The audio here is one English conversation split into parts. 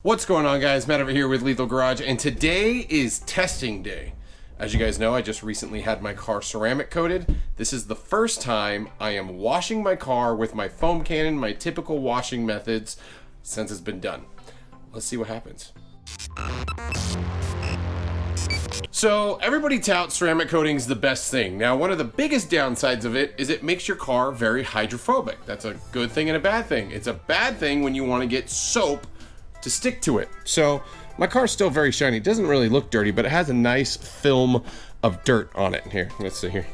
What's going on, guys? Matt over here with Lethal Garage, and today is testing day. As you guys know, I just recently had my car ceramic coated. This is the first time I am washing my car with my foam cannon, my typical washing methods, since it's been done. Let's see what happens. So everybody touts ceramic coating is the best thing. Now, one of the biggest downsides of it is it makes your car very hydrophobic. That's a good thing and a bad thing. It's a bad thing when you want to get soap to stick to it. So my car's still very shiny. It doesn't really look dirty, but it has a nice film of dirt on it. Here, let's see here.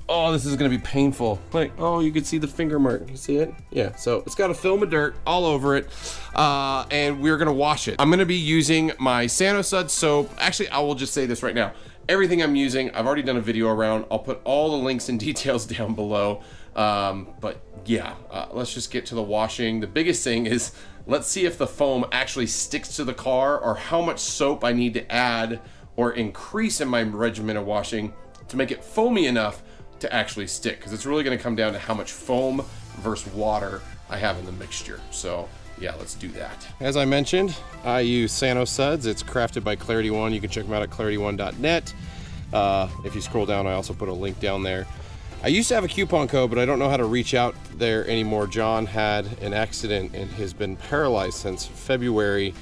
Oh, this is gonna be painful. Like, oh, you can see the finger mark. You see it? Yeah, so it's got a film of dirt all over it, and we're gonna wash it. I'm gonna be using my Sud soap. Actually, I will just say this right now. Everything I'm using, I've already done a video around. I'll put all the links and details down below. But yeah, let's just get to the washing. The biggest thing is, let's see if the foam actually sticks to the car, or how much soap I need to add or increase in my regimen of washing to make it foamy enough to actually stick, because it's really going to come down to how much foam versus water I have in the mixture. So yeah, let's do that. As I mentioned, I use Suds. It's crafted by Clarity One. You can check them out at clarity1.net. If you scroll down, I also put a link down there. I used to have a coupon code, but I don't know how to reach out there anymore. John had an accident and has been paralyzed since February.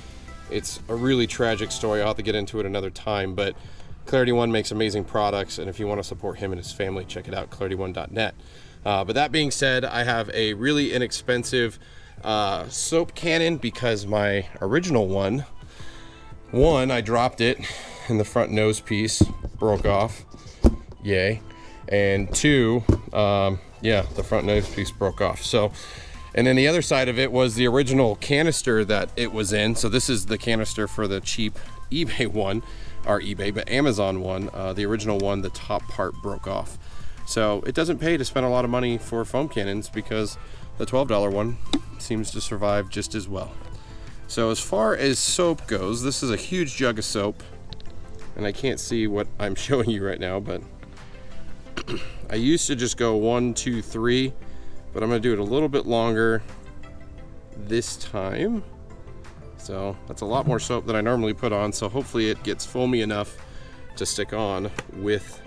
It's a really tragic story. I'll have to get into it another time, but Clarity One makes amazing products, and if you want to support him and his family, check it out, clarity1.net. But that being said, I have a really inexpensive soap cannon, because my original one, I dropped it and the front nose piece broke off. Yay. And two, yeah, the front nose piece broke off. So, and then the other side of it was the original canister that it was in. So this is the canister for the cheap eBay one, or eBay, but Amazon one. The original one, the top part broke off. So it doesn't pay to spend a lot of money for foam cannons, because the $12 one seems to survive just as well. So as far as soap goes, this is a huge jug of soap, and I can't see what I'm showing you right now, but I used to just go 1, 2, 3, but I'm gonna do it a little bit longer this time. So that's a lot more soap than I normally put on, so hopefully it gets foamy enough to stick on with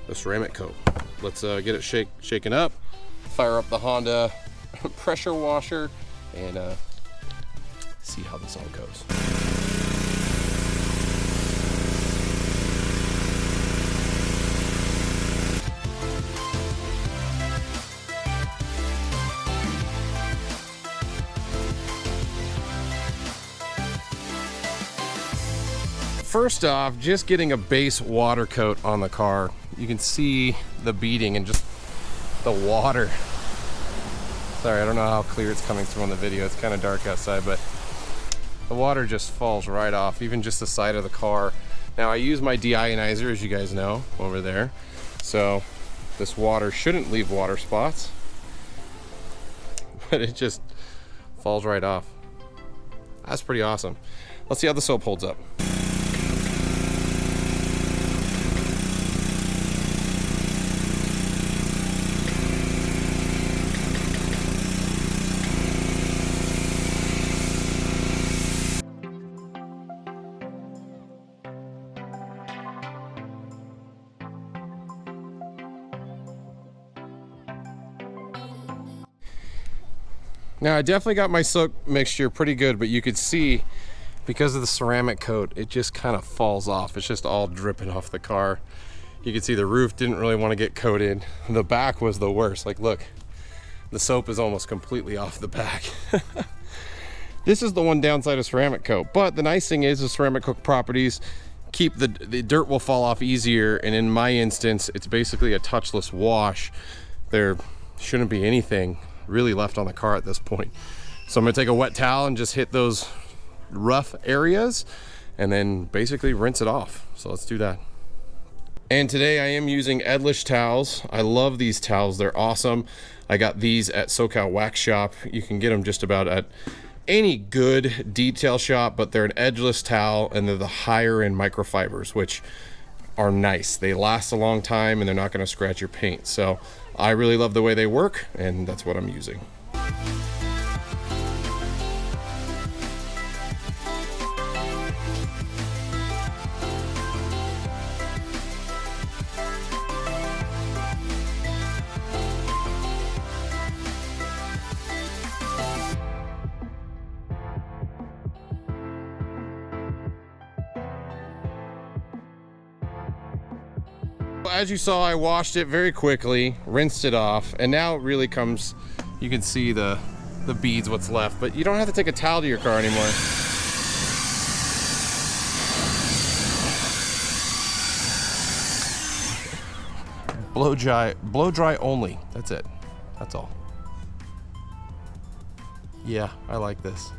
the ceramic coat. Let's get it shaken up, fire up the Honda pressure washer, and see how this all goes. First off, just getting a base water coat on the car. You can see the beading and just the water. Sorry, I don't know how clear it's coming through on the video. It's kind of dark outside, but the water just falls right off, even just the side of the car. Now, I use my deionizer, as you guys know, over there. So this water shouldn't leave water spots, but it just falls right off. That's pretty awesome. Let's see how the soap holds up. Now, I definitely got my soap mixture pretty good, but you could see, because of the ceramic coat, it just kind of falls off. It's just all dripping off the car. You can see the roof didn't really want to get coated. The back was the worst. Like, look, the soap is almost completely off the back. This is the one downside of ceramic coat, but the nice thing is the ceramic coat properties keep the dirt will fall off easier, and in my instance, it's basically a touchless wash. There shouldn't be anything really left on the car at this point. So I'm gonna take a wet towel and just hit those rough areas and then basically rinse it off. So let's do that. And today I am using Edlish towels. I love these towels, they're awesome. I got these at SoCal Wax Shop. You can get them just about at any good detail shop, but they're an edgeless towel, and they're the higher end microfibers, which are nice. They last a long time and they're not gonna scratch your paint. So I really love the way they work, and that's what I'm using. As you saw, I washed it very quickly, rinsed it off, and now it really comes, you can see the beads, what's left, but you don't have to take a towel to your car anymore. Blow dry only. That's it. That's all. Yeah, I like this.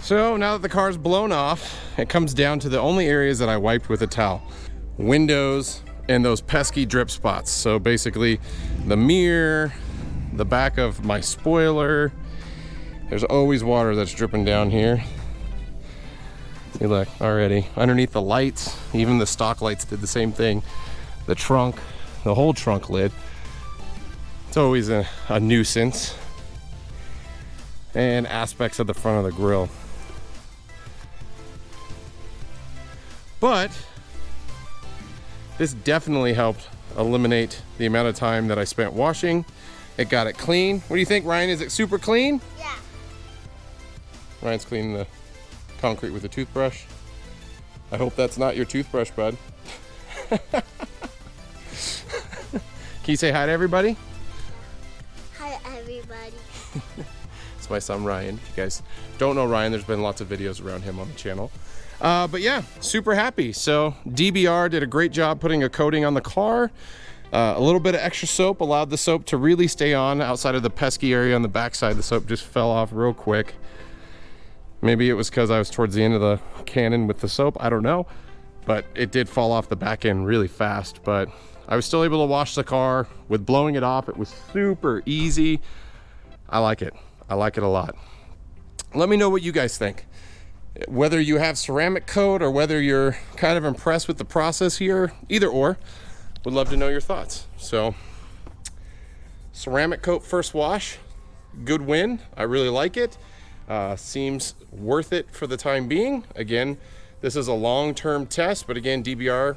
So now that the car's blown off, it comes down to the only areas that I wiped with a towel. Windows and those pesky drip spots. So basically the mirror, the back of my spoiler, there's always water that's dripping down here. See, look, already. Underneath the lights, even the stock lights did the same thing. The trunk, the whole trunk lid. It's always a nuisance. And aspects of the front of the grill. But this definitely helped eliminate the amount of time that I spent washing. It got it clean. What do you think, Ryan? Is it super clean? Yeah. Ryan's cleaning the concrete with a toothbrush. I hope that's not your toothbrush, bud. Can you say hi to everybody? Hi, everybody. It's my son, Ryan. If you guys don't know Ryan, there's been lots of videos around him on the channel. But yeah, super happy. So DBR did a great job putting a coating on the car. A little bit of extra soap allowed the soap to really stay on outside of the pesky area on the backside. The soap just fell off real quick. Maybe it was because I was towards the end of the cannon with the soap. I don't know. But it did fall off the back end really fast. But I was still able to wash the car. With blowing it off, it was super easy. I like it. I like it a lot. Let me know what you guys think. Whether you have ceramic coat or whether you're kind of impressed with the process here, either or, would love to know your thoughts. So, ceramic coat first wash, good win. I really like it. Seems worth it for the time being. Again, this is a long-term test, but again, DBR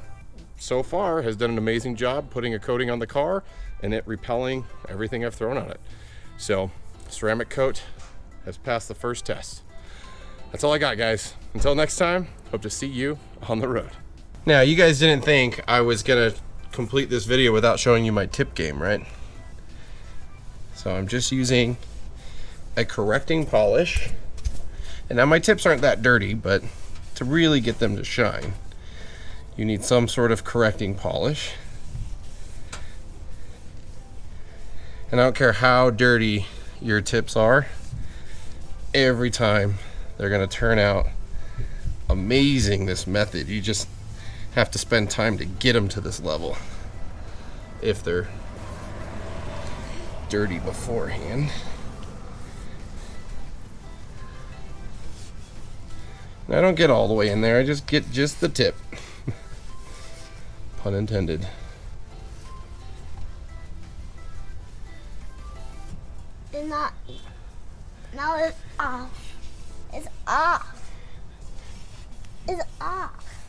so far has done an amazing job putting a coating on the car and it repelling everything I've thrown on it. So, ceramic coat has passed the first test. That's all I got, guys. Until next time, hope to see you on the road. Now, you guys didn't think I was gonna complete this video without showing you my tip game, right? So I'm just using a correcting polish. And now my tips aren't that dirty, but to really get them to shine, you need some sort of correcting polish. And I don't care how dirty your tips are, every time they're gonna turn out amazing. This method, you just have to spend time to get them to this level if they're dirty beforehand. I don't get all the way in there, I just get just the tip. Pun intended. It's not. Now it's off. It's off. It's off.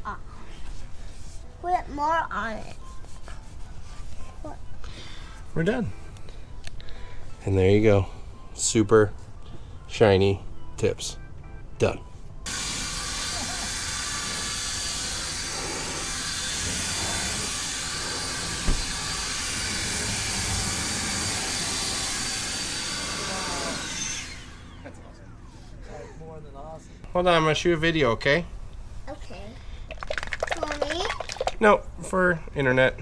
Off. Put more on it. What? We're done. And there you go. Super shiny tips. Done. Hold on, I'm gonna shoot a video, okay? Okay. For me? No, for internet.